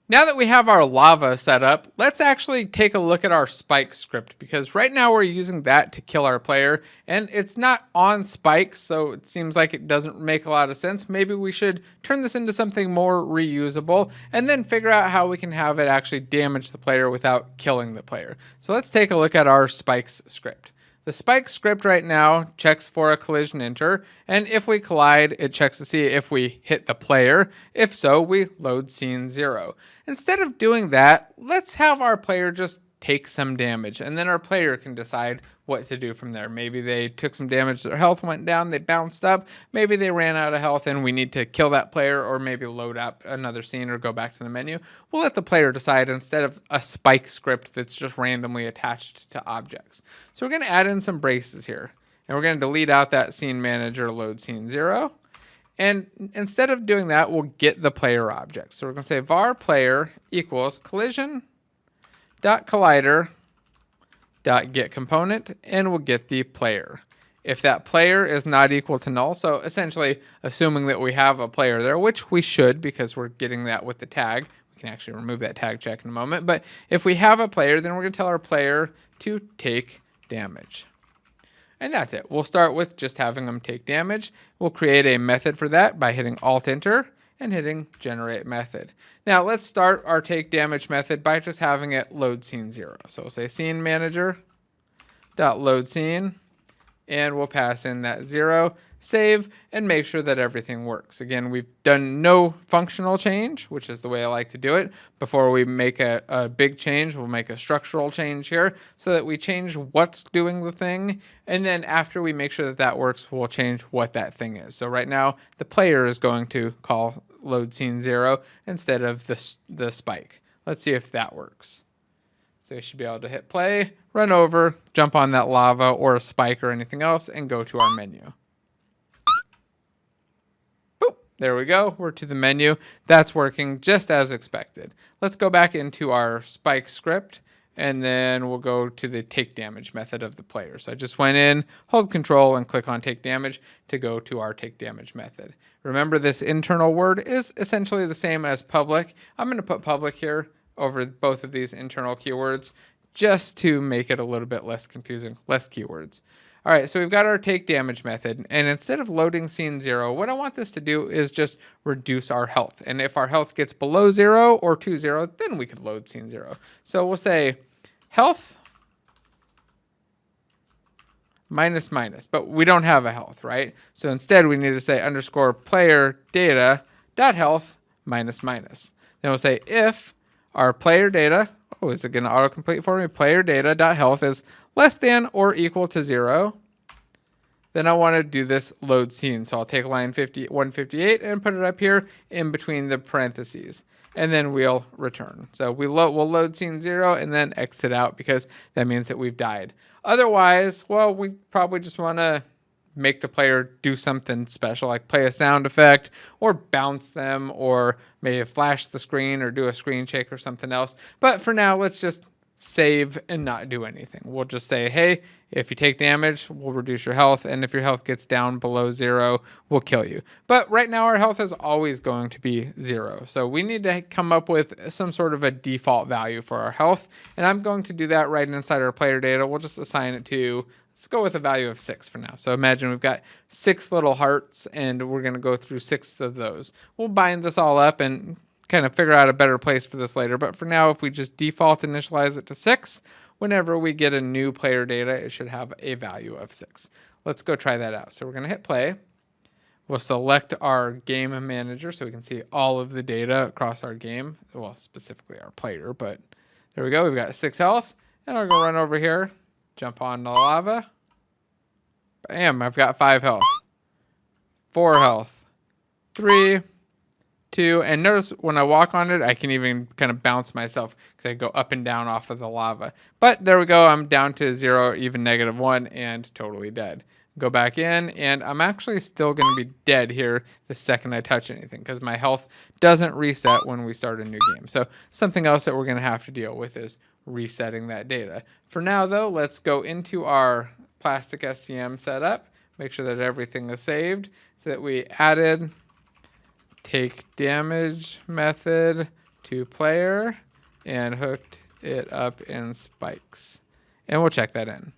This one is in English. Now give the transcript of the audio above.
Now that we have our lava set up, let's actually take a look at our spike script, because right now we're using that to kill our player and it's not on spikes, so it seems like it doesn't make a lot of sense. Maybe we should turn this into something more reusable and then figure out how we can have it actually damage the player without killing the player. So let's take a look at our spikes script. The spike script right now checks for a collision enter, and if we collide, it checks to see if we hit the player. If so, we load scene 0. Instead of doing that, let's have our player just take some damage, and then our player can decide what to do from there. Maybe they took some damage, their health went down, they bounced up, maybe they ran out of health and we need to kill that player, or maybe load up another scene or go back to the menu. We'll let the player decide instead of a spike script that's just randomly attached to objects. So we're going to add in some braces here, and we're going to delete out that scene manager load scene 0. And instead of doing that, we'll get the player object. So we're going to say var player equals collision.collider .get component, and we'll get the player. If that player is not equal to null, so essentially assuming that we have a player there, which we should because we're getting that with the tag. We can actually remove that tag check in a moment. But if we have a player, then we're going to tell our player to take damage. And that's it. We'll start with just having them take damage. We'll create a method for that by hitting Alt-Enter and hitting Generate Method. Now let's start our take damage method by just having it load scene 0. So we'll say scene manager dot load scene, and we'll pass in that 0, save, and make sure that everything works. Again, we've done no functional change, which is the way I like to do it. Before we make a big change, we'll make a structural change here so that we change what's doing the thing. And then after we make sure that that works, we'll change what that thing is. So right now, the player is going to call load scene 0 instead of the spike. Let's see if that works. So you should be able to hit play, run over, jump on that lava or a spike or anything else, and go to our menu. Boop, there we go. We're to the menu. That's working just as expected. Let's go back into our spike script, and then we'll go to the take damage method of the player. So I just went in, hold control, and click on take damage to go to our take damage method. Remember, this internal word is essentially the same as public. I'm going to put public here over both of these internal keywords just to make it a little bit less confusing, less keywords. All right, so we've got our take damage method, and instead of loading scene 0, what I want this to do is just reduce our health. And if our health gets below 0 or to 0, then we could load scene 0. So we'll say health minus minus, but we don't have a health, right? So instead we need to say underscore player data dot health minus minus. Then we'll say if our player data, oh, is it going to autocomplete for me? Player data dot health is less than or equal to 0. Then I want to do this load scene. So I'll take line 158 and put it up here in between the parentheses. And then we'll return. So we'll load scene 0 and then exit out because that means that we've died. Otherwise, well, we probably just want to make the player do something special, like play a sound effect or bounce them or maybe flash the screen or do a screen shake or something else. But for now, let's just save and not do anything. We'll just say, hey, if you take damage, we'll reduce your health. And if your health gets down below 0, we'll kill you. But right now our health is always going to be 0. So we need to come up with some sort of a default value for our health. And I'm going to do that right inside our player data. We'll just assign it to, let's go with a value of 6 for now. So imagine we've got 6 little hearts and we're going to go through 6 of those. We'll bind this all up and kind of figure out a better place for this later. But for now, if we just default initialize it to 6, whenever we get a new player data, it should have a value of 6. Let's go try that out. So we're going to hit play. We'll select our game manager so we can see all of the data across our game. Well, specifically our player, but there we go. We've got 6 health. And I'll go run over here, jump on the lava. Bam, I've got 5 health. 4 health. 3, 2, and notice when I walk on it, I can even kind of bounce myself because I go up and down off of the lava. But there we go. I'm down to 0, even -1, and totally dead. Go back in, and I'm actually still going to be dead here the second I touch anything because my health doesn't reset when we start a new game. So something else that we're going to have to deal with is resetting that data. For now, though, let's go into our plastic SCM setup, make sure that everything is saved so that we added take damage method to player and hooked it up in spikes. And we'll check that in.